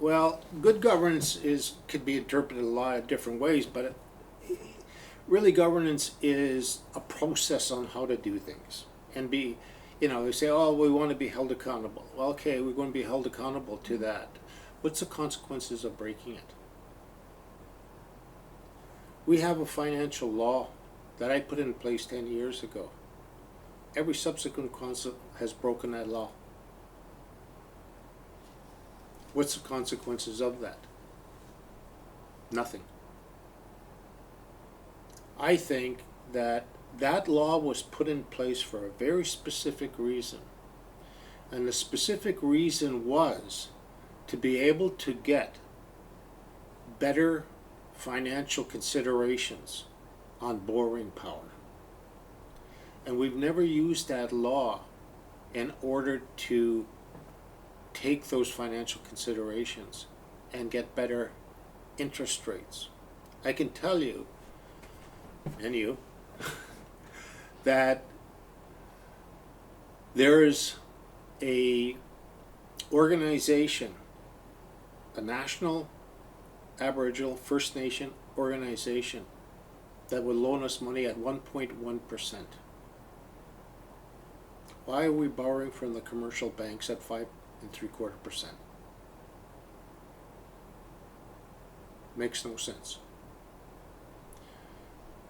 Well, good governance could be interpreted a lot of different ways, but really governance is a process on how to do things. And they say, oh, we want to be held accountable. Well, okay, we're going to be held accountable to that. What's the consequences of breaking it? We have a financial law that I put in place 10 years ago. Every subsequent council has broken that law. What's the consequences of that? Nothing. I think that law was put in place for a very specific reason. And the specific reason was to be able to get better financial considerations on borrowing power. And we've never used that law in order to take those financial considerations and get better interest rates. I can tell you, and you, that there is a organization, a national Aboriginal First Nation organization that would loan us money at 1.1%. Why are we borrowing from the commercial banks at 5.75%? Makes no sense.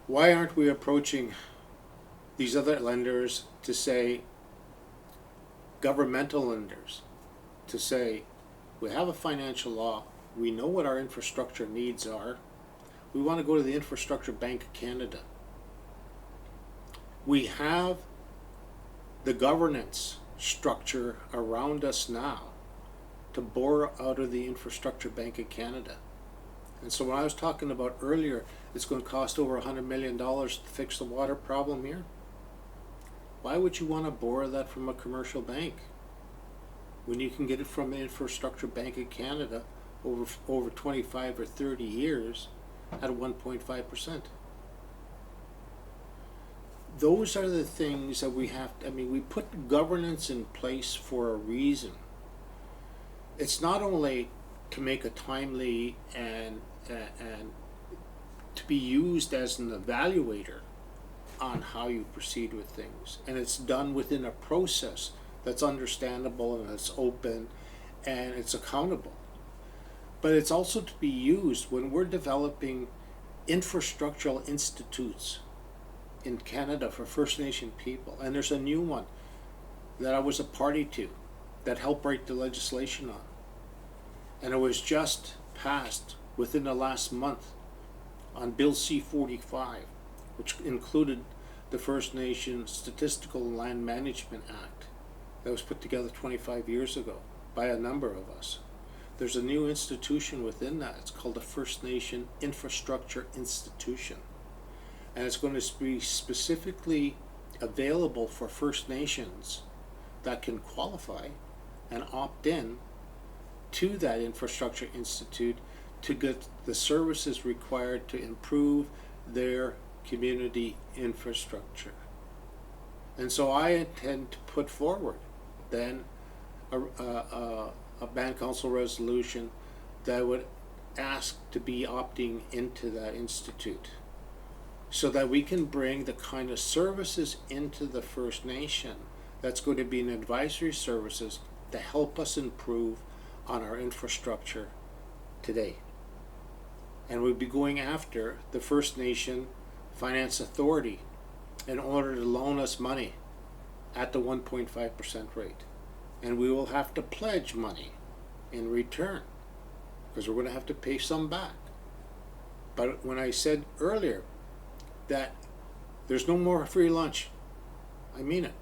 Why aren't we approaching these other lenders to say, governmental lenders, to say, we have a financial law, we know what our infrastructure needs are, we want to go to the Infrastructure Bank of Canada. We have the governance structure around us now to borrow out of the Infrastructure Bank of Canada. And so when I was talking about earlier, it's going to cost over $100 million to fix the water problem here. Why would you want to borrow that from a commercial bank when you can get it from the Infrastructure Bank of Canada over 25 or 30 years at 1.5%? Those are the things that we have to, we put governance in place for a reason. It's not only to make a timely and to be used as an evaluator on how you proceed with things, and it's done within a process that's understandable and it's open and it's accountable. But it's also to be used when we're developing infrastructural institutes in Canada for First Nation people. And there's a new one that I was a party to that helped write the legislation on. And it was just passed within the last month on Bill C-45, which included the First Nation Statistical and Land Management Act that was put together 25 years ago by a number of us. There's a new institution within that. It's called the First Nation Infrastructure Institution. And it's going to be specifically available for First Nations that can qualify and opt in to that Infrastructure Institute to get the services required to improve their community infrastructure. And so I intend to put forward then a band council resolution that would ask to be opting into that institute so that we can bring the kind of services into the First Nation that's going to be an advisory services to help us improve on our infrastructure today. And we'll be going after the First Nation Finance Authority in order to loan us money at the 1.5% rate. And we will have to pledge money in return because we're going to have to pay some back. But when I said earlier that there's no more free lunch, I mean it.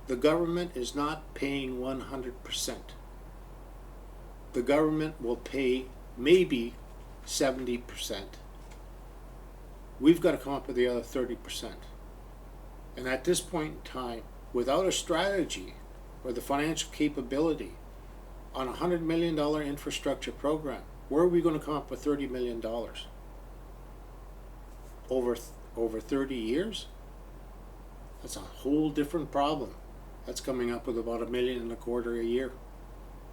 The government is not paying 100%. The government will pay maybe 70%. We've got to come up with the other 30%. And at this point in time, without a strategy or the financial capability on a $100 million infrastructure program, where are we going to come up with $30 million? Over 30 years? That's a whole different problem. That's coming up with about $1.25 million a year.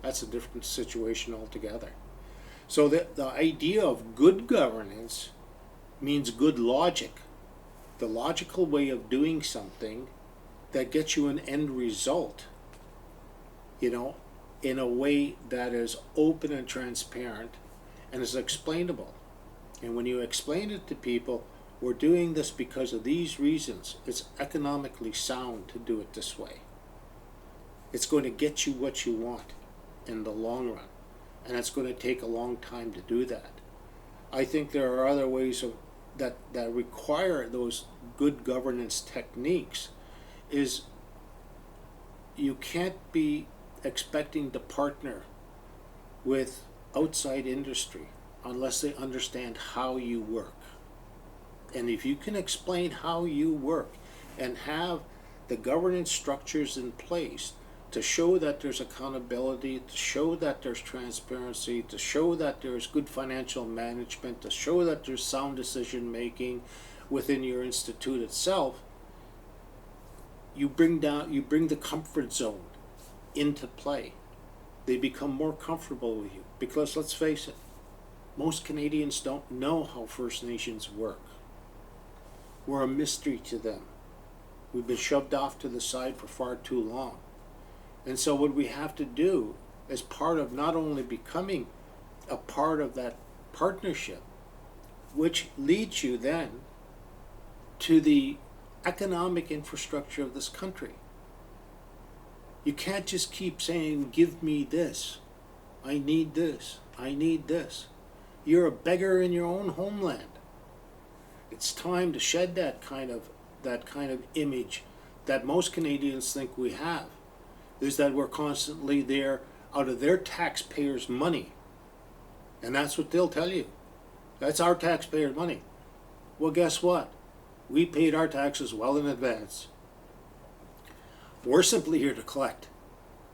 That's a different situation altogether. So the idea of good governance means good logic, the logical way of doing something that gets you an end result, you know, in a way that is open and transparent and is explainable. And when you explain it to people, we're doing this because of these reasons, it's economically sound to do it this way. It's going to get you what you want in the long run, and it's going to take a long time to do that. I think there are other ways of that require those good governance techniques. Is you can't be expecting to partner with outside industry unless they understand how you work. And if you can explain how you work and have the governance structures in place to show that there's accountability, to show that there's transparency, to show that there's good financial management, to show that there's sound decision making within your institute itself, you bring the comfort zone into play. They become more comfortable with you. Because let's face it, most Canadians don't know how First Nations work. We're a mystery to them. We've been shoved off to the side for far too long. And so what we have to do as part of not only becoming a part of that partnership, which leads you then to the economic infrastructure of this country. You can't just keep saying, give me this, I need this, I need this. You're a beggar in your own homeland. It's time to shed that kind of image that most Canadians think we have, is that we're constantly there out of their taxpayers' money. And that's what they'll tell you. That's our taxpayers' money. Well, guess what? We paid our taxes well in advance. We're simply here to collect.